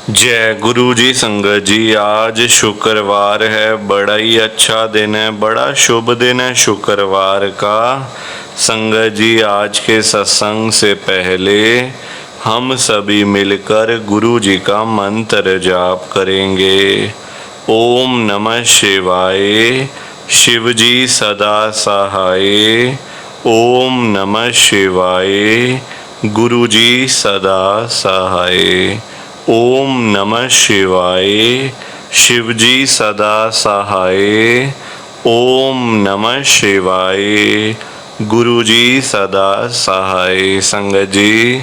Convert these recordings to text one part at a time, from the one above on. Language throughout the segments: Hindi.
जय गुरु जी। संगत जी, आज शुक्रवार है, बड़ा ही अच्छा दिन है, बड़ा शुभ दिन है शुक्रवार का। संगत जी, आज के सत्संग से पहले हम सभी मिलकर गुरु जी का मंत्र जाप करेंगे। ओम नमः शिवाय, शिव जी सदा सहाय। ओम नमः शिवाय, गुरु जी सदा सहाय। ओम नमः शिवाय, शिव जी सदा सहाय। ओम नमः शिवाय, गुरु जी सदा सहाय। संगत जी,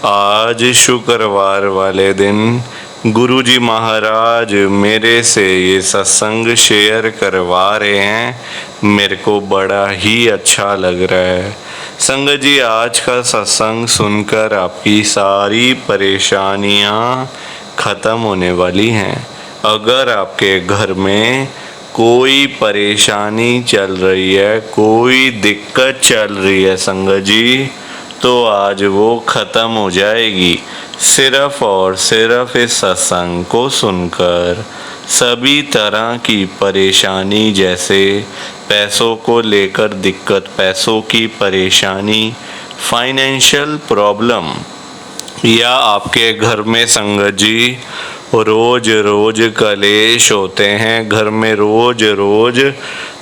आज शुक्रवार वाले दिन गुरु जी महाराज मेरे से ये सत्संग शेयर करवा रहे हैं। मेरे को बड़ा ही अच्छा लग रहा है। संगत जी, आज का सत्संग सुनकर आपकी सारी परेशानियां खत्म होने वाली हैं। अगर आपके घर में कोई परेशानी चल रही है, कोई दिक्कत चल रही है संगत जी, तो आज वो खत्म हो जाएगी सिर्फ और सिर्फ इस सत्संग को सुनकर। सभी तरह की परेशानी, जैसे पैसों को लेकर दिक्कत, पैसों की परेशानी, फाइनेंशियल प्रॉब्लम, या आपके घर में संगत जी रोज रोज कलेश होते हैं, घर में रोज रोज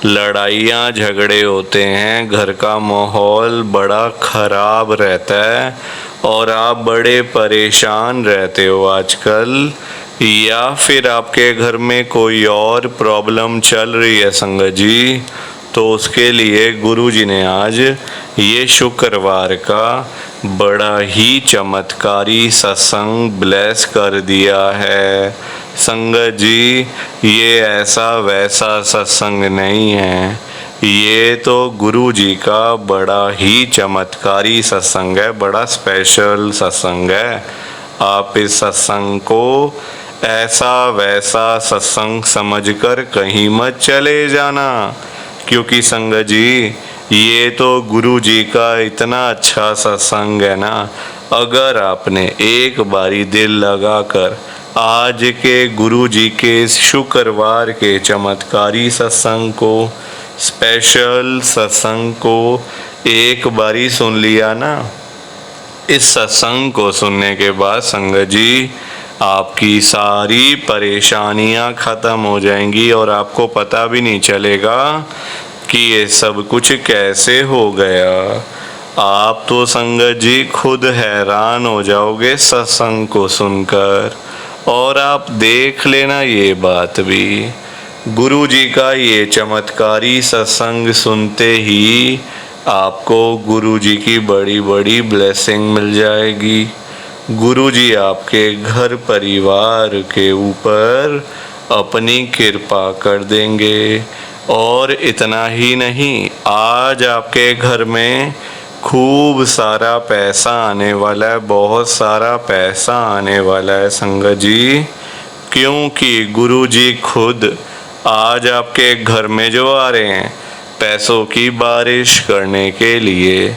लड़ाइयाँ झगड़े होते हैं, घर का माहौल बड़ा खराब रहता है और आप बड़े परेशान रहते हो आजकल, या फिर आपके घर में कोई और प्रॉब्लम चल रही है संगत जी, तो उसके लिए गुरु जी ने आज ये शुक्रवार का बड़ा ही चमत्कारी सत्संग ब्लेस कर दिया है। संगत जी, ये ऐसा वैसा सत्संग नहीं है, ये तो गुरु जी का बड़ा ही चमत्कारी सत्संग है, बड़ा स्पेशल सत्संग है। आप इस सत्संग को ऐसा वैसा सत्संग समझकर कहीं मत चले जाना, क्योंकि संगत जी ये तो गुरु जी का इतना अच्छा सत्संग है ना। अगर आपने एक बारी दिल लगाकर आज के गुरु जी के शुक्रवार के चमत्कारी सत्संग को, स्पेशल सत्संग को एक बारी सुन लिया ना, इस सत्संग को सुनने के बाद संगत जी आपकी सारी परेशानियां खत्म हो जाएंगी और आपको पता भी नहीं चलेगा कि ये सब कुछ कैसे हो गया। आप तो संगत जी खुद हैरान हो जाओगे सत्संग को सुनकर। और आप देख लेना ये बात भी, गुरु जी का ये चमत्कारी सत्संग सुनते ही आपको गुरु जी की बड़ी बड़ी ब्लेसिंग मिल जाएगी। गुरु जी आपके घर परिवार के ऊपर अपनी कृपा कर देंगे। और इतना ही नहीं, आज आपके घर में खूब सारा पैसा आने वाला है, बहुत सारा पैसा आने वाला है संगत जी, क्योंकि गुरु जी खुद आज आपके घर में जो आ रहे हैं पैसों की बारिश करने के लिए।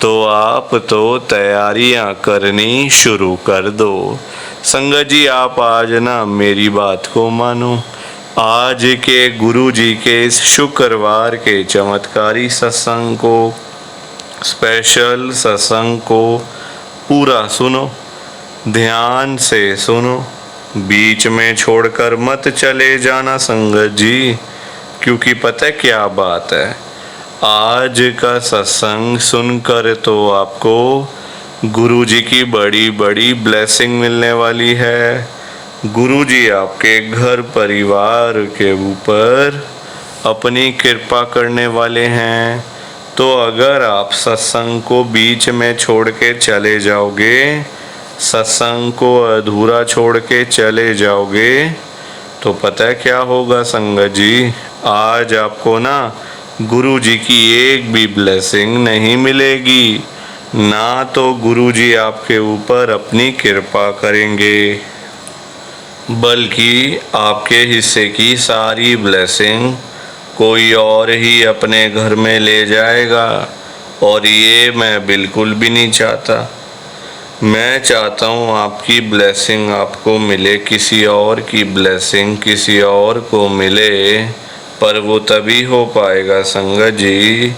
तो आप तो तैयारियां करनी शुरू कर दो। संगत जी, आप आज ना मेरी बात को मानो, आज के गुरु जी के इस शुक्रवार के चमत्कारी सत्संग को, स्पेशल सत्संग को पूरा सुनो, ध्यान से सुनो, बीच में छोड़कर मत चले जाना संगत जी, क्योंकि पता है क्या बात है, आज का सत्संग सुनकर तो आपको गुरु जी की बड़ी बड़ी ब्लेसिंग मिलने वाली है। गुरु जी आपके घर परिवार के ऊपर अपनी कृपा करने वाले हैं। तो अगर आप सत्संग को बीच में छोड़ के चले जाओगे, सत्संग को अधूरा छोड़ के चले जाओगे, तो पता है क्या होगा संगत जी, आज आपको ना गुरु जी की एक भी ब्लेसिंग नहीं मिलेगी, ना तो गुरु जी आपके ऊपर अपनी कृपा करेंगे, बल्कि आपके हिस्से की सारी ब्लेसिंग कोई और ही अपने घर में ले जाएगा। और ये मैं बिल्कुल भी नहीं चाहता। मैं चाहता हूँ आपकी ब्लेसिंग आपको मिले, किसी और की ब्लेसिंग किसी और को मिले, पर वो तभी हो पाएगा संगत जी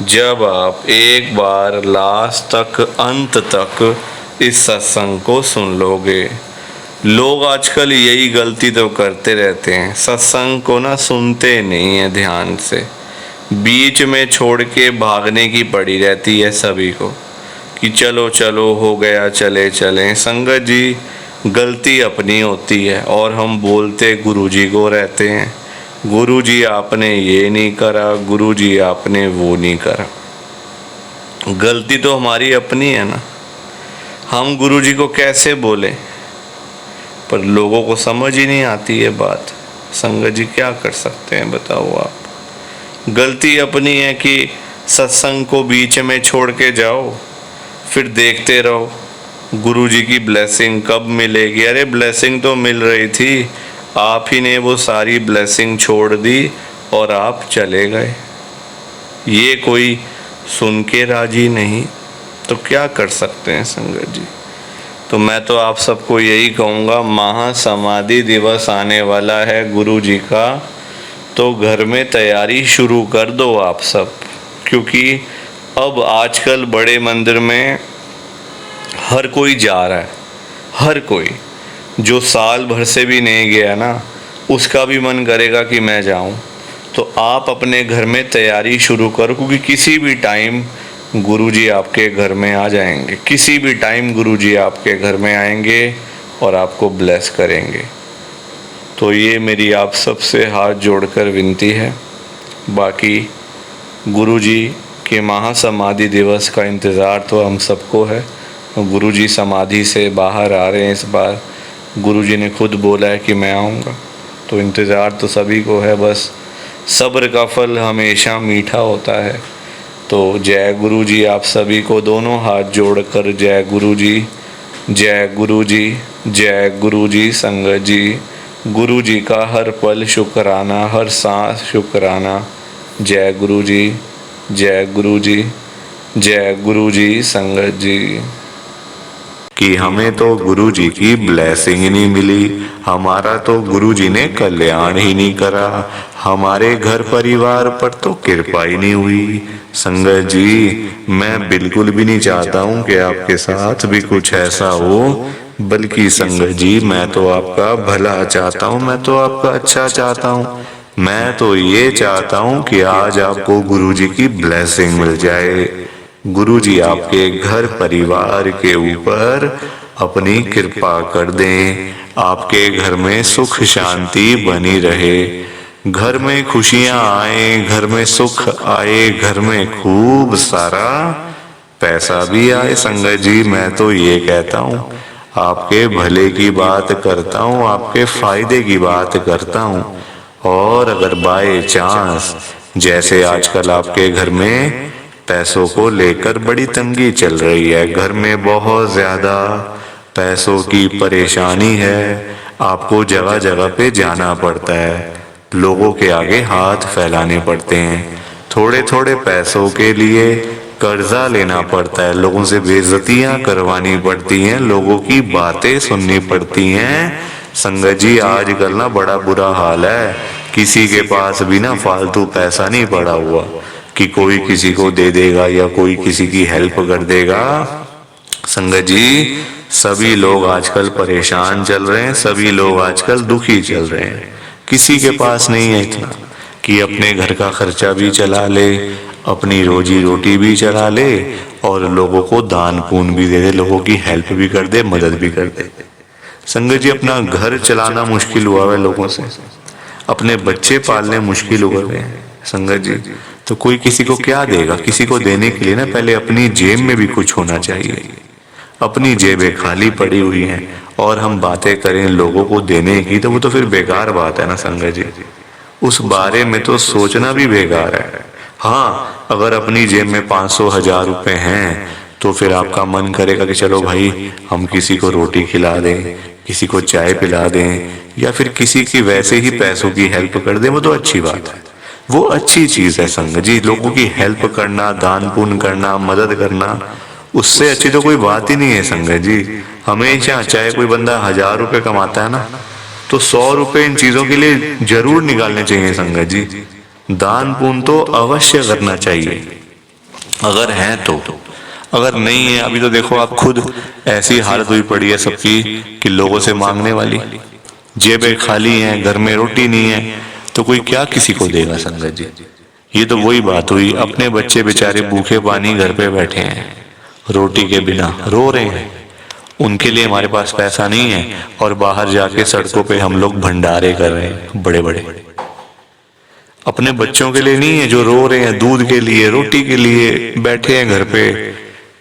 जब आप एक बार लास्ट तक, अंत तक इस सत्संग को सुन लोगे। लोग आजकल यही गलती तो करते रहते हैं, सत्संग को ना सुनते नहीं है ध्यान से, बीच में छोड़ के भागने की पड़ी रहती है सभी को कि चलो चलो हो गया, चले चलें। संगत जी गलती अपनी होती है और हम बोलते गुरुजी को रहते हैं, गुरुजी आपने ये नहीं करा, गुरुजी आपने वो नहीं करा। गलती तो हमारी अपनी है ना, हम गुरुजी को कैसे बोले, पर लोगों को समझ ही नहीं आती है बात। संगत जी क्या कर सकते हैं बताओ आप। गलती अपनी है कि सत्संग को बीच में छोड़ के जाओ, फिर देखते रहो गुरुजी की ब्लेसिंग कब मिलेगी। अरे ब्लेसिंग तो मिल रही थी, आप ही ने वो सारी ब्लेसिंग छोड़ दी और आप चले गए। ये कोई सुन के राजी नहीं तो क्या कर सकते हैं संगत जी। तो मैं तो आप सबको यही कहूँगा, महासमाधि दिवस आने वाला है गुरु जी का, तो घर में तैयारी शुरू कर दो आप सब, क्योंकि अब आजकल बड़े मंदिर में हर कोई जा रहा है, हर कोई जो साल भर से भी नहीं गया ना उसका भी मन करेगा कि मैं जाऊं। तो आप अपने घर में तैयारी शुरू करो, क्योंकि किसी भी टाइम गुरुजी आपके घर में आ जाएंगे, किसी भी टाइम गुरुजी आपके घर में आएंगे और आपको ब्लेस करेंगे। तो ये मेरी आप सबसे हाथ जोड़कर विनती है। बाकी गुरुजी के महासमाधि दिवस का इंतज़ार तो हम सबको है। गुरुजी समाधि से बाहर आ रहे हैं इस बार, गुरुजी ने खुद बोला है कि मैं आऊँगा, तो इंतज़ार तो सभी को है। बस सब्र का फल हमेशा मीठा होता है। तो जय गुरु जी आप सभी को दोनों हाथ जोड़कर जय गुरु जी, जय गुरु जी, जय गुरु जी। संगत जी गुरु जी का हर पल शुक्राना, हर सांस शुक्राना। जय गुरु जी, जय गुरु जी, जय गुरु जी। संगत जी कि हमें तो गुरु जी की ब्लेसिंग ही नहीं मिली, हमारा तो गुरु जी ने कल्याण ही नहीं करा, हमारे घर परिवार पर तो कृपा ही नहीं हुई। संगत जी मैं बिल्कुल भी नहीं चाहता हूँ कि आपके साथ भी कुछ ऐसा हो, बल्कि संगत जी मैं तो आपका भला चाहता हूँ, मैं तो आपका अच्छा चाहता हूँ। मैं तो ये चाहता हूँ कि आज आपको गुरु जी की ब्लेसिंग मिल जाए, गुरु जी आपके घर परिवार के ऊपर अपनी कृपा कर दें, आपके घर में सुख शांति बनी रहे, घर में खुशियां आए, घर में सुख आए, घर में खूब सारा पैसा भी आए। संगत जी मैं तो ये कहता हूँ, आपके भले की बात करता हूँ, आपके फायदे की बात करता हूँ। और अगर बाय चांस जैसे आजकल आपके घर में पैसों को लेकर बड़ी तंगी चल रही है, घर में बहुत ज्यादा पैसों की परेशानी है, आपको जगह जगह पे जाना पड़ता है, लोगों के आगे हाथ फैलाने पड़ते हैं, थोड़े थोड़े पैसों के लिए कर्जा लेना पड़ता है, लोगों से बेइज्जतियां करवानी पड़ती हैं, लोगों की बातें सुननी पड़ती हैं। संगत जी आजकल ना बड़ा बुरा हाल है, किसी के पास भी ना फालतू पैसा नहीं पड़ा हुआ कि कोई किसी को दे देगा या कोई किसी की हेल्प कर देगा। संगत जी सभी लोग आजकल परेशान चल रहे हैं, सभी लोग आजकल दुखी चल रहे हैं, किसी के पास नहीं है इतना कि अपने घर का खर्चा भी चला ले, अपनी रोजी रोटी भी चला ले और लोगों को दान पुण्य भी दे दे, लोगों की हेल्प भी कर दे, मदद भी कर दे। संगत जी अपना घर चलाना मुश्किल हुआ है लोगों से, अपने बच्चे पालने मुश्किल हो गए हैं। संगत जी तो कोई किसी को क्या देगा, किसी को देने के लिए ना पहले अपनी जेब में भी कुछ होना चाहिए। अपनी जेबें खाली पड़ी हुई हैं और हम बातें करें लोगों को देने की, तो वो तो फिर बेकार बात है ना संगत जी, उस बारे में तो सोचना भी बेकार है। हाँ अगर अपनी जेब में 500-1000 रुपए हैं तो फिर आपका मन करेगा कि चलो भाई हम किसी को रोटी खिला दें, किसी को चाय पिला दें या फिर किसी की वैसे ही पैसों की हेल्प कर दें, वो तो अच्छी बात है, वो अच्छी चीज है। संगत जी लोगों की हेल्प करना, दान पुण्य करना, मदद करना उससे अच्छी तो कोई बात ही नहीं है संगत जी। हमेशा चाहे कोई बंदा 1000 रुपए कमाता है ना, तो 100 रुपए इन चीजों के लिए जरूर निकालने चाहिए संगत जी। दान पुण्य तो अवश्य करना चाहिए अगर है तो। अगर नहीं है, अभी तो देखो आप खुद, ऐसी हालत हुई पड़ी है सबकी कि लोगों से मांगने वाली, जेबें खाली हैं, घर में रोटी नहीं है, तो कोई क्या किसी को देगा संगत जी। ये तो वही बात हुई, अपने बच्चे बेचारे भूखे पानी घर पे बैठे हैं, रोटी के बिना रो रहे हैं, उनके लिए हमारे पास पैसा नहीं है, और बाहर जाके सड़कों पे हम लोग भंडारे कर रहे हैं बड़े बड़े। अपने बच्चों के लिए नहीं है जो रो रहे हैं, दूध के लिए, रोटी के लिए बैठे हैं घर पे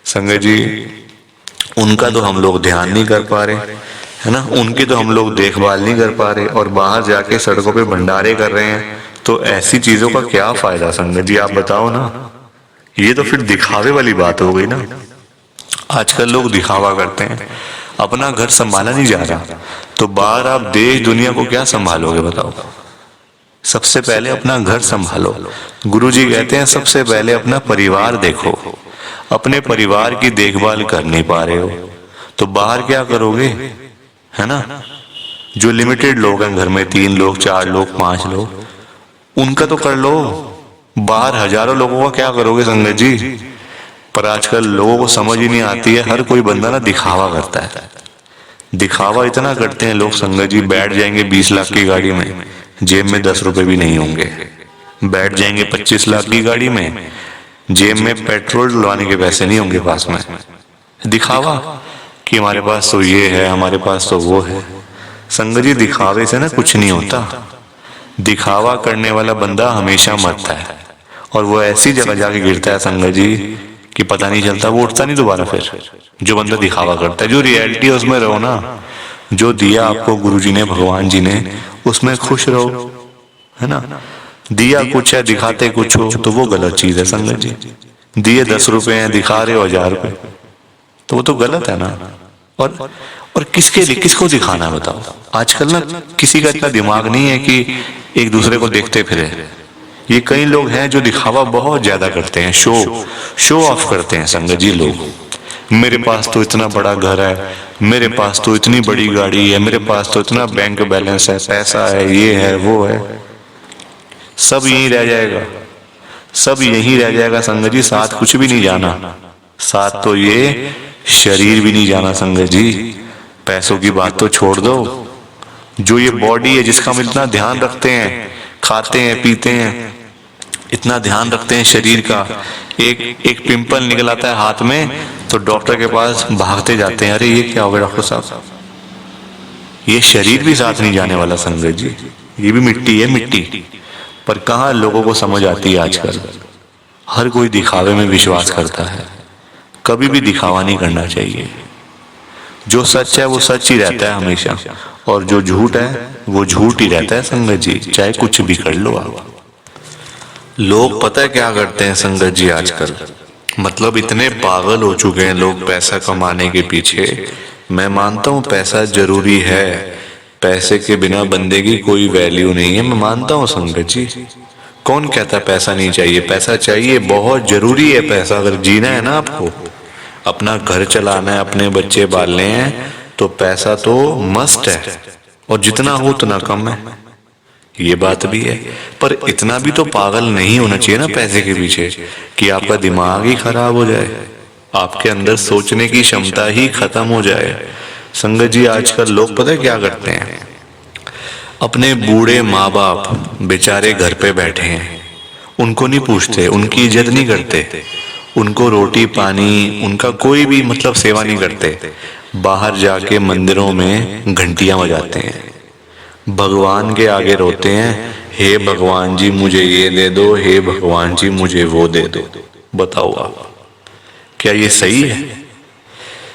संगत जी, उनका तो हम लोग ध्यान नहीं कर पा रहे, है ना, उनकी तो हम लोग देखभाल नहीं कर पा रहे, और बाहर जाके सड़कों पे भंडारे कर रहे हैं। तो ऐसी चीजों का क्या फायदा संगत जी, आप बताओ ना। ये तो फिर दिखावे वाली बात हो गई ना। आजकल लोग दिखावा करते हैं, अपना घर संभाला नहीं जा रहा, तो बाहर आप देश दुनिया को क्या संभालोगे बताओ। सबसे पहले अपना घर संभालो। गुरुजी कहते हैं सबसे पहले अपना परिवार देखो। अपने परिवार की देखभाल कर नहीं पा रहे हो तो बाहर क्या करोगे, है ना। जो लिमिटेड लोग हैं घर में, 3 लोग, 4 लोग, 5 लोग, उनका तो कर लो। बाहर हजारों लोगों का क्या करोगे संगत जी। पर आजकल लोगों को समझ ही नहीं आती है, हर कोई बंदा ना दिखावा करता है। दिखावा इतना करते हैं लोग संगत जी, बैठ जाएंगे 20 लाख की गाड़ी में, जेब में 10 रुपए भी नहीं होंगे। बैठ जाएंगे 25 लाख की गाड़ी में, जेब में पेट्रोल डलवाने के पैसे नहीं होंगे पास में। दिखावा कि हमारे पास तो ये है, हमारे पास तो वो है। संगत जी दिखावे से ना कुछ नहीं होता। दिखावा करने वाला बंदा हमेशा मरता है, और वो ऐसी जगह जाके गिरता है संगत जी कि पता नहीं चलता, वो उठता नहीं दोबारा फिर। जो बंदा दिखावा करता है, जो रियलिटी है उसमें रहो ना। जो दिया आपको गुरुजी ने, भगवान जी ने, उसमें खुश रहो, है ना। दिया कुछ है, दिखाते कुछ हो, तो वो गलत चीज है संगत जी। दिए 10 रुपए हैं, दिखा रहे हो 1000 रुपए, तो वो तो गलत है ना। और किसके लिए, किसको दिखाना है बताओ। आजकल ना किसी का इतना दिमाग नहीं है कि एक दूसरे को देखते फिरे। ये कई लोग हैं जो दिखावा बहुत ज्यादा करते हैं, शो ऑफ करते हैं संगत जी लोग। मेरे पास तो इतना बड़ा घर है, मेरे पास तो इतनी बड़ी गाड़ी है, मेरे पास तो इतना बैंक बैलेंस है, पैसा है, ये है वो है। सब यहीं रह जाएगा, सब यहीं रह जाएगा संगत जी, साथ कुछ भी नहीं जाना। साथ तो ये शरीर भी नहीं जाना संगत जी। पैसों की बात तो छोड़ दो, जो ये बॉडी है जिसका हम इतना ध्यान रखते हैं, खाते हैं पीते हैं, इतना ध्यान रखते हैं शरीर का, एक पिंपल निकल आता है हाथ में तो डॉक्टर के पास भागते जाते हैं, अरे ये क्या हो गया डॉक्टर साहब। ये शरीर भी साथ नहीं जाने वाला संगत जी, ये भी मिट्टी है, मिट्टी। पर कहाँ लोगों को समझ आती है आजकल। हर कोई दिखावे में विश्वास करता है, कभी भी दिखावा नहीं करना चाहिए। जो सच है वो सच ही रहता है हमेशा, और जो झूठ है वो झूठ ही रहता है संगत जी, चाहे कुछ भी कर लो आप। लोग पता है क्या करते हैं संगत जी आजकल, मतलब इतने पागल हो चुके हैं लोग पैसा कमाने के पीछे। मैं मानता हूँ पैसा जरूरी है, पैसे के बिना बंदे की कोई वैल्यू नहीं है, मैं मानता हूँ संगत जी। कौन कहता है पैसा नहीं चाहिए, पैसा चाहिए, बहुत जरूरी है पैसा। अगर जीना है ना आपको, अपना घर चलाना है, अपने बच्चे पालने हैं, तो पैसा तो मस्ट है, और जितना हो उतना कम है, ये बात भी है। पर इतना भी तो पागल नहीं होना चाहिए ना पैसे के पीछे कि आपका दिमाग ही खराब हो जाए, आपके अंदर सोचने की क्षमता ही खत्म हो जाए। संगत जी आजकल लोग पता है क्या करते हैं, अपने बूढ़े माँ बाप बेचारे घर पे बैठे हैं, उनको नहीं पूछते, उनकी इज्जत नहीं करते, उनको रोटी पानी, उनका कोई भी मतलब सेवा नहीं करते। बाहर जाके मंदिरों में घंटियां बजाते हैं, भगवान के आगे रोते हैं, हे भगवान जी मुझे ये दे दो, हे भगवान जी मुझे वो दे दो। बताओ आप, क्या ये सही है?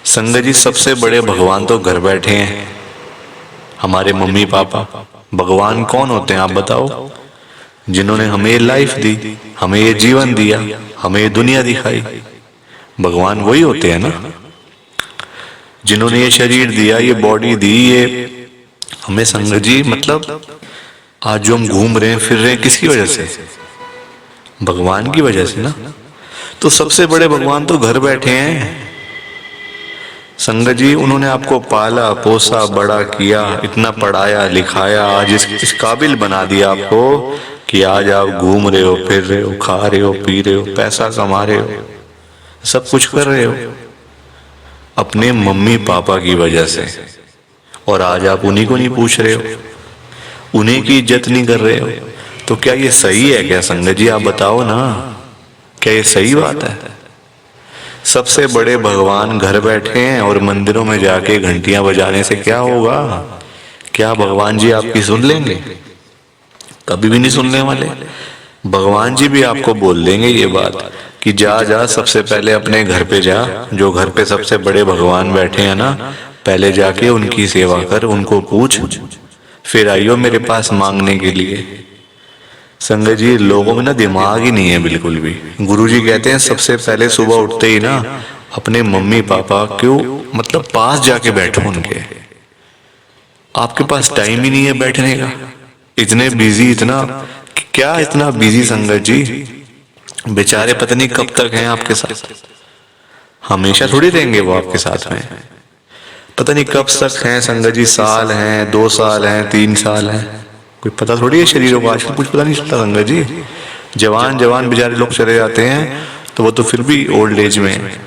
संगत जी सबसे बड़े भगवान तो घर बैठे हैं, हमारे मम्मी पापा। भगवान कौन होते हैं आप बताओ? जिन्होंने हमें ये लाइफ दी, हमें ये जीवन दिया, हमें ये दुनिया दिखाई, भगवान वही होते हैं ना। जिन्होंने ये शरीर दिया, ये बॉडी दी, ये हमें संगत जी मतलब आज जो हम घूम रहे हैं फिर रहे हैं, किसकी वजह से? भगवान की वजह से ना। तो सबसे बड़े भगवान तो घर बैठे हैं, संगत जी उन्होंने आपको पाला पोसा बड़ा किया, इतना पढ़ाया लिखाया, आज इस काबिल बना दिया आपको कि आज आप घूम रहे हो, फिर रहे हो, खा रहे हो, पी रहे हो, पैसा कमा रहे हो, सब कुछ कर रहे हो अपने मम्मी पापा की वजह से। और आज आप उन्हीं को नहीं पूछ रहे हो, उन्हीं की इज्जत नहीं कर रहे हो। तो क्या ये सही है क्या संगत जी? आप बताओ ना, क्या ये सही बात है? सबसे बड़े भगवान घर बैठे हैं और मंदिरों में जाके घंटियां बजाने से क्या होगा? क्या भगवान जी आपकी सुन लेंगे? कभी भी नहीं सुनने वाले। भगवान जी भी आपको बोल देंगे ये बात कि जा जा, सबसे पहले अपने घर पे जा, जो घर पे सबसे बड़े भगवान बैठे हैं ना, पहले जाके उनकी सेवा कर, उनको पूछ, फिर आइयो मेरे पास मांगने के लिए। संगत जी लोगों में ना दिमाग ही नहीं है बिल्कुल भी। गुरुजी कहते हैं सबसे पहले सुबह उठते ही ना अपने मम्मी पापा क्यों मतलब पास जाके बैठो उनके। आपके पास टाइम ही नहीं है बैठने का, इतने बिजी, इतना क्या इतना बिजी संगत जी, बेचारे पता नहीं कब तक हैं आपके साथ, हमेशा थोड़ी रहेंगे वो आपके साथ में, पता नहीं कब तक हैं संगत जी, साल हैं, 2 साल हैं, 3 साल हैं, कोई पता थोड़ी है शरीरों को, आजकल कुछ पता नहीं चलता संगत जी। जवान जवान बेचारे लोग चले जाते हैं तो वो तो फिर भी ओल्ड एज में,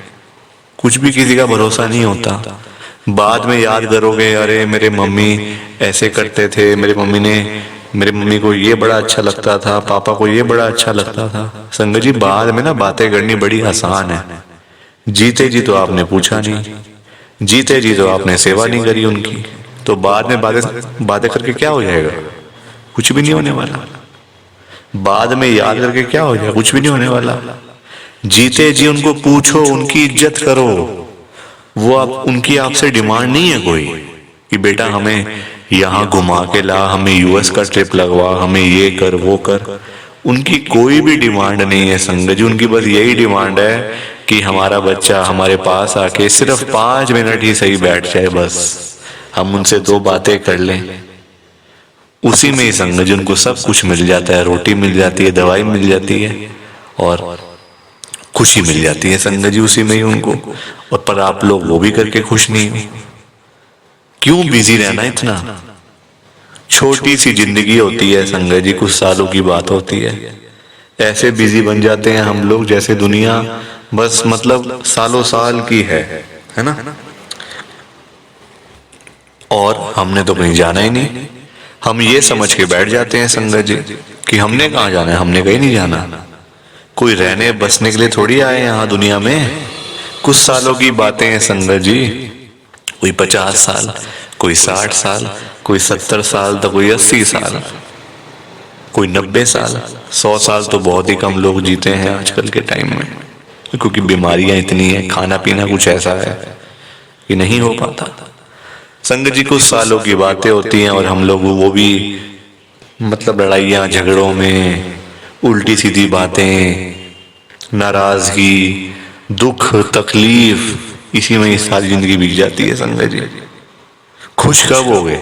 कुछ भी किसी का भरोसा नहीं होता। बाद में याद करोगे अरे मेरे मम्मी ऐसे करते थे, मेरे मम्मी को ये बड़ा अच्छा लगता था, पापा को ये बड़ा अच्छा लगता था। संगत जी बाद में ना बातें करनी बड़ी आसान है, जीते जी तो आपने पूछा नहीं, जीते जी तो आपने सेवा नहीं करी उनकी, तो बाद में बातें करके क्या हो जाएगा? कुछ भी नहीं होने वाला। बाद में याद करके क्या हो जाएगा? कुछ भी नहीं होने वाला। जीते जी उनको पूछो, उनकी इज्जत करो। वो आप उनकी आपसे डिमांड नहीं है कोई कि बेटा हमें यहाँ घुमा के ला, हमें यूएस का ट्रिप लगवा, हमें ये कर वो कर, उनकी कोई भी डिमांड नहीं है संगत जी। उनकी बस यही डिमांड है कि हमारा बच्चा हमारे पास आके सिर्फ 5 मिनट ही सही बैठ जाए, बस हम उनसे 2 बातें कर लें, उसी में ही संगत जी उनको सब कुछ मिल जाता है। रोटी मिल जाती है, दवाई मिल जाती है और खुशी मिल जाती है संगत जी उसी में ही उनको। और पर आप लोग वो भी करके खुश नहीं हो। क्यों बिजी रहना इतना? छोटी सी जिंदगी होती है संगत जी, कुछ सालों की बात होती है। ऐसे बिजी बन जाते हैं हम लोग जैसे दुनिया बस मतलब सालों साल की है ना? और हमने तो कहीं जाना ही नहीं। हम ये समझ के बैठ जाते हैं संगत जी कि हमने कहाँ जाना है, हमने कहीं नहीं जाना। कोई रहने बसने के लिए थोड़ी आए यहाँ दुनिया में। कुछ सालों की बातें हैं संगत जी, कोई 50 साल, कोई 60 साल, कोई 70 साल, तो कोई 80 साल, कोई 90 साल, 100 साल तो बहुत ही कम लोग जीते हैं आजकल के टाइम में, क्योंकि बीमारियां इतनी हैं, खाना पीना कुछ ऐसा है कि नहीं हो पाता। संगत जी कुछ सालों की बातें होती हैं और हम लोग वो भी मतलब लड़ाइयाँ झगड़ों में, उल्टी सीधी बातें, नाराजगी, दुख तकलीफ, इसी में सारी जिंदगी बीत जाती है संगत जी। खुश कब होगे?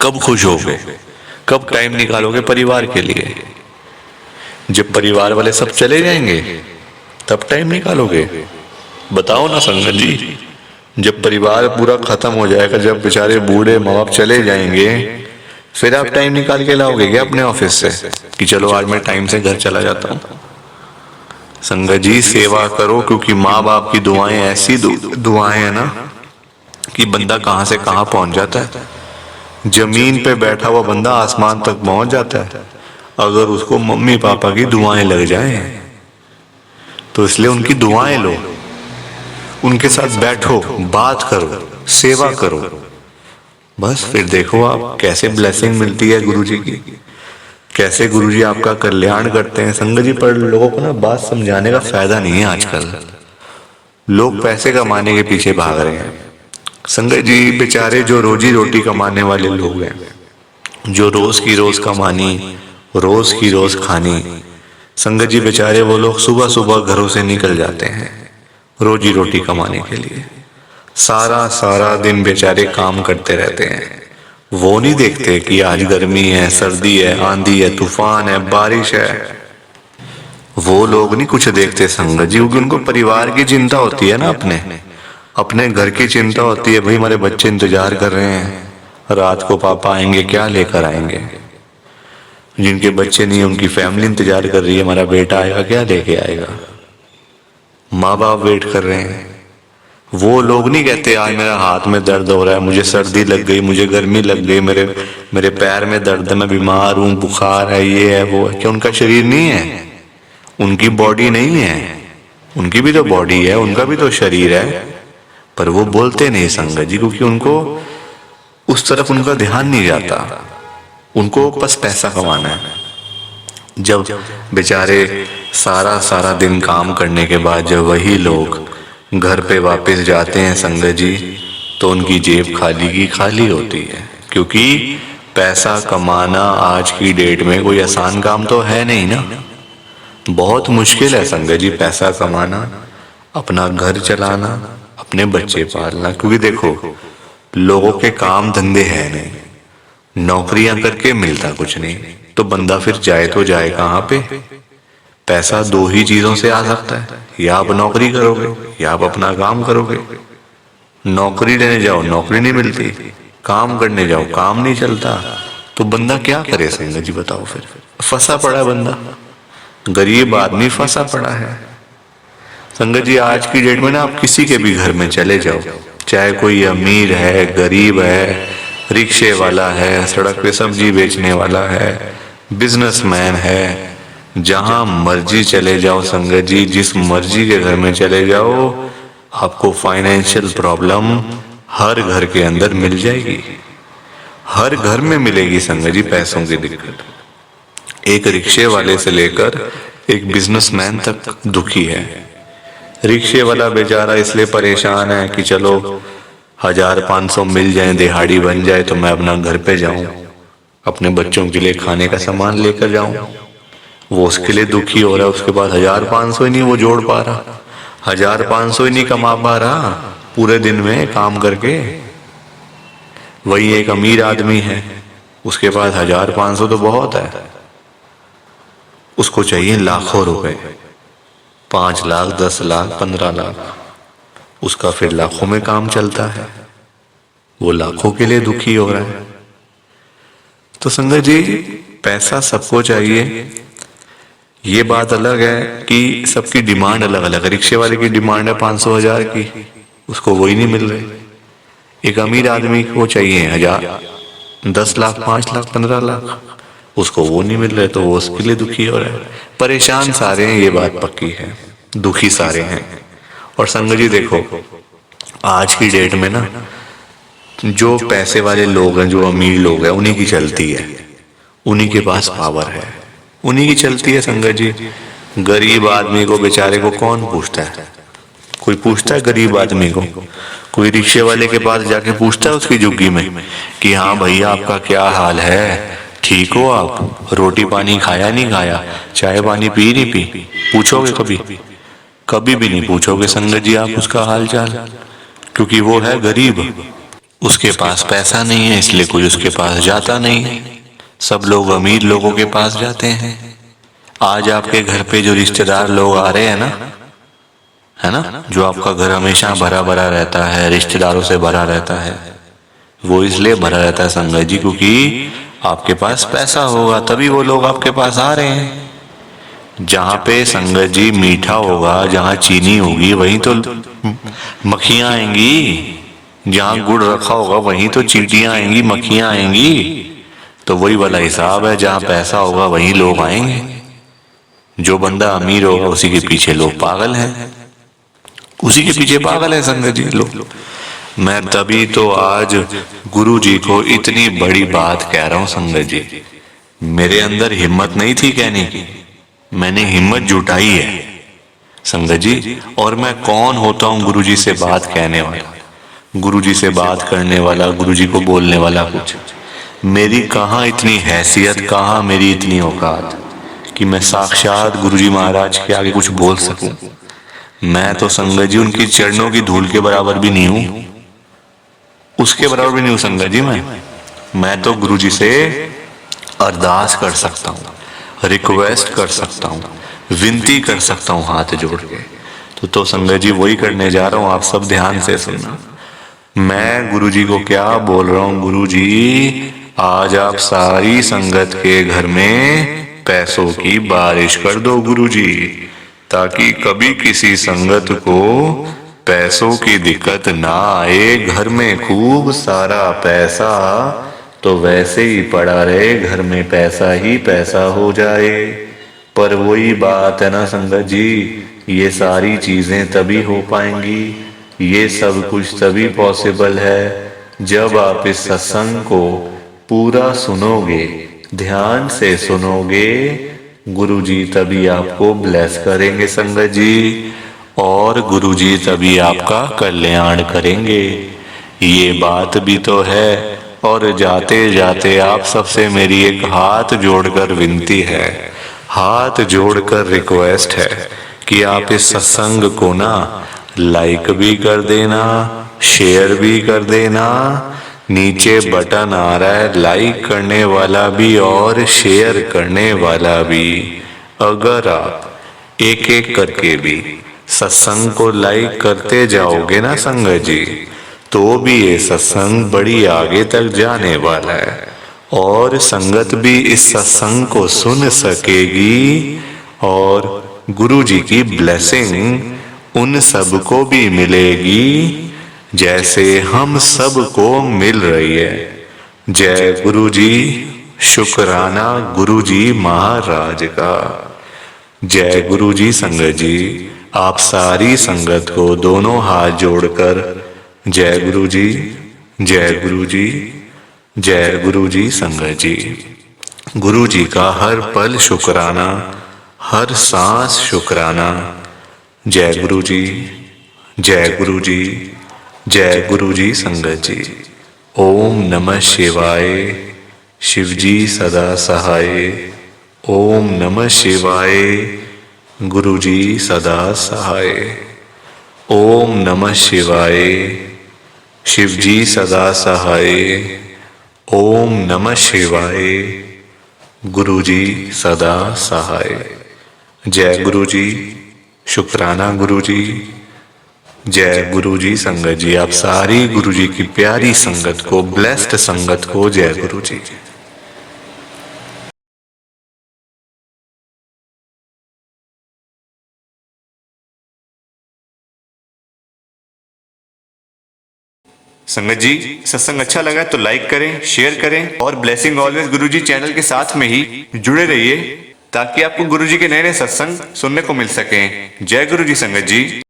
कब खुश होगे? कब टाइम निकालोगे परिवार के लिए? जब परिवार वाले सब चले जाएंगे तब टाइम निकालोगे? बताओ ना संगत जी। जब परिवार पूरा खत्म हो जाएगा, जब बेचारे बूढ़े माँ बाप चले जाएंगे, फिर आप टाइम निकाल के लाओगे क्या अपने ऑफिस से कि चलो आज मैं टाइम से घर चला जाता हूँ? संगत जी सेवा करो, क्योंकि माँ बाप की दुआएं ऐसी दुआएं है ना कि बंदा कहाँ से कहाँ पहुंच जाता है। जमीन पे बैठा हुआ बंदा आसमान तक पहुंच जाता है अगर उसको मम्मी पापा की दुआएं लग जाएं। तो इसलिए उनकी दुआएं लो, उनके साथ बैठो, बात करो, सेवा करो, बस फिर देखो आप कैसे ब्लेसिंग मिलती है गुरुजी की, कैसे गुरुजी आपका कल्याण करते हैं। संगत जी पर लोगों को ना बात समझाने का फायदा नहीं है आजकल, लोग पैसे कमाने के पीछे भाग रहे हैं। संगत जी बेचारे जो रोजी रोटी कमाने वाले लोग हैं, जो रोज की रोज कमानी, रोज की रोज खानी, संगत जी बेचारे वो लोग सुबह सुबह घरों से निकल जाते हैं रोजी रोटी कमाने के लिए। सारा सारा दिन बेचारे काम करते रहते हैं। वो नहीं देखते कि आज गर्मी है, सर्दी है, आंधी है, तूफान है, बारिश है। वो लोग नहीं कुछ देखते संगत जी, क्योंकि उनको परिवार की चिंता होती है ना अपने। अपने घर की चिंता होती है, भाई हमारे बच्चे इंतजार कर रहे हैं रात को पापा आएंगे क्या लेकर आएंगे। जिनके बच्चे नहीं उनकी फैमिली इंतजार कर रही है, हमारा बेटा आएगा क्या लेके आएगा। माँ बाप वेट कर रहे हैं। वो लोग नहीं कहते आज मेरा हाथ में दर्द हो रहा है, मुझे सर्दी लग गई, मुझे गर्मी लग गई, मेरे पैर में दर्द है, मैं बीमार हूँ, बुखार है, ये है वो है। क्या उनका शरीर नहीं है? उनकी बॉडी नहीं है? उनकी भी तो बॉडी है, उनका भी तो शरीर है, पर वो बोलते नहीं संगत जी, क्योंकि उनको उस तरफ उनका ध्यान नहीं जाता। उनको बस पैसा कमाना है। जब बेचारे सारा दिन काम करने के बाद जब वही लोग घर पे वापस जाते हैं संगत जी, तो उनकी जेब खाली की खाली होती है। क्योंकि पैसा कमाना आज की डेट में कोई आसान काम तो है नहीं ना, बहुत मुश्किल है संगत जी पैसा कमाना, अपना घर चलाना, अपने बच्चे पालना। क्योंकि देखो लोगों के काम धंधे है नहीं, नौकरियां करके मिलता कुछ नहीं, तो बंदा फिर जाए तो जाए कहाँ पे। पैसा दो ही चीजों से आ सकता है, या आप नौकरी करोगे या आप अपना काम करोगे। नौकरी लेने जाओ नौकरी नहीं मिलती, काम करने जाओ काम नहीं चलता, तो बंदा क्या करे संगत जी बताओ। फिर फंसा पड़ा है बंदा, गरीब आदमी फंसा पड़ा है संगत जी। आज की डेट में ना आप किसी के भी घर में चले जाओ, चाहे कोई अमीर है, गरीब है, रिक्शे वाला है, सड़क पे सब्जी बेचने वाला है, बिजनेसमैन है, जहां मर्जी चले जाओ संगत जी, जिस मर्जी के घर में चले जाओ, आपको फाइनेंशियल प्रॉब्लम हर घर के अंदर मिल जाएगी। हर घर में मिलेगी संगत जी पैसों की दिक्कत। एक रिक्शे वाले से लेकर एक बिजनेसमैन तक दुखी है। रिक्शे वाला बेचारा इसलिए परेशान है कि चलो 1000-500 मिल जाए, दिहाड़ी बन जाए, तो मैं अपना घर पे जाऊं, अपने बच्चों के लिए खाने का सामान लेकर जाऊं। वो उसके लिए दुखी हो रहा है, उसके पास 1000-500 ही नहीं वो जोड़ पा रहा, 1000-500 ही नहीं कमा पा रहा पूरे दिन में काम करके। वही एक अमीर आदमी है, उसके पास 1000-500 तो बहुत है, उसको चाहिए लाखों रुपए, 5 लाख, 10 लाख, 15 लाख, उसका फिर लाखों में काम चलता है, वो लाखों के लिए दुखी हो रहा है। तो संगत जी पैसा सबको चाहिए, ये बात अलग है कि सबकी डिमांड अलग अलग है। रिक्शे वाले की डिमांड है 500-1000 की, उसको वही नहीं मिल रही। एक अमीर आदमी को चाहिए 10 लाख, 5 लाख, 15 लाख, उसको वो नहीं मिल रहे, तो वो उसके लिए दुखी हो रहा है। परेशान सारे हैं, ये बात पक्की है, दुखी सारे हैं। और संगत जी देखो आज की डेट में ना जो पैसे वाले लोग हैं, जो अमीर लोग हैं, उन्हीं की चलती है, उन्हीं के पास पावर है, उन्हीं की चलती है संगत जी। गरीब आदमी को बेचारे को कौन पूछता है? कोई पूछता है गरीब आदमी को? कोई रिक्शे वाले के पास जाके पूछता है उसकी झुग्गी में कि हाँ भैया आपका क्या हाल है, ठीक हो आप, रोटी पानी खाया नहीं खाया, चाय पानी पी नहीं पी? पूछोगे कभी? कभी भी नहीं पूछोगे संगत जी आप उसका हाल चाल, क्योंकि वो है गरीब, उसके पास पैसा नहीं है, इसलिए कोई उसके पास जाता नहीं है। सब लोग अमीर लोगों के पास जाते हैं। आज आपके घर पे जो रिश्तेदार लोग आ रहे हैं ना, है ना, जो आपका घर हमेशा भरा भरा रहता है, रिश्तेदारों से भरा रहता है, वो इसलिए भरा रहता है संगत जी क्योंकि आपके पास पैसा होगा, तभी वो लोग आपके पास आ रहे हैं। जहाँ पे संगत जी मीठा होगा, जहाँ चीनी होगी, वहीं तो मक्खियां आएंगी। जहाँ गुड़ रखा होगा वहीं तो चींटियां आएंगी, मक्खियां आएंगी। तो वही वाला हिसाब है, जहाँ पैसा होगा वहीं लोग आएंगे। जो बंदा अमीर होगा उसी के पीछे लोग पागल हैं, उसी के पीछे पागल है संगत जी लोग। मैं तभी तो आज गुरु जी को इतनी बड़ी बात कह रहा हूँ संगत जी। मेरे अंदर हिम्मत नहीं थी कहने की, मैंने हिम्मत जुटाई है संगत जी। और मैं कौन होता हूँ गुरु जी से बात कहने वाला, गुरु जी से बात करने वाला, गुरु जी को बोलने वाला? कुछ मेरी कहाँ इतनी हैसियत, कहाँ मेरी इतनी औकात कि मैं साक्षात गुरु जी महाराज के आगे कुछ बोल सकूं। मैं तो संगत जी उनकी चरणों की धूल के बराबर भी नहीं हूं, उसके बराबर भी नहीं हूं संगत जी। मैं तो गुरु जी से अरदास कर सकता हूँ, रिक्वेस्ट कर सकता हूँ, विनती कर सकता हूँ हाथ जोड़ के तो संगत जी वही करने जा रहा हूँ, आप सब ध्यान से सुनना। मैं गुरुजी को क्या बोल रहा हूँ, गुरुजी आज आप सारी संगत के घर में पैसों की बारिश कर दो गुरुजी, ताकि कभी किसी संगत को पैसों की दिक्कत ना आए। घर में खूब सारा पैसा तो वैसे ही पड़ा रहे, घर में पैसा ही पैसा हो जाए। पर वही बात है ना संगत जी, ये सारी चीजें तभी हो पाएंगी, ये सब कुछ तभी पॉसिबल है जब आप इस सत्संग को पूरा सुनोगे, ध्यान से सुनोगे। गुरुजी तभी आपको ब्लेस करेंगे संगत जी, और गुरुजी तभी आपका कल्याण करेंगे। ये बात भी तो है। और जाते जाते आप सबसे मेरी एक हाथ जोड़कर विनती है, हाथ जोड़कर रिक्वेस्ट है कि आप इस सत्संग को ना लाइक भी कर देना, शेयर भी कर देना। नीचे बटन आ रहा है लाइक करने वाला भी और शेयर करने वाला भी। अगर आप एक एक करके भी सत्संग को लाइक करते जाओगे ना संगत जी, तो भी ये सत्संग बड़ी आगे तक जाने वाला है, और संगत भी इस सत्संग को सुन सकेगी, और गुरु जी की ब्लेसिंग उन सब को भी मिलेगी जैसे हम सब को मिल रही है। जय गुरु जी, शुक्राना गुरु जी महाराज का। जय गुरु जी संगत जी, आप सारी संगत को दोनों हाथ जोड़कर जय गुरु जी, जय गुरु जी, जय गुरु जी संगत जी। गुरु जी का हर पल शुक्राना, हर सांस शुक्राना। जय गुरु जी, जय गुरु जी, जय गुरु जी संगत जी। ओम नमः शिवाय, शिव जी सदा सहाय। ओम नमः शिवाय, गुरु जी सदा सहाय। ओम नमः शिवाय, शिव जी सदा सहाय। ओम नमः शिवाय, गुरु जी सदा सहाय। जय गुरु जी, शुक्राना गुरु जी। जय गुरु जी संगत जी, आप सारी गुरु जी की प्यारी संगत को, ब्लेस्ड संगत को जय गुरु जी। संगत जी सत्संग अच्छा लगा तो लाइक करें, शेयर करें, और ब्लेसिंग ऑलवेज गुरु जी चैनल के साथ में ही जुड़े रहिए, ताकि आपको गुरु जी के नए नए सत्संग सुनने को मिल सकें। जय गुरु जी संगत जी।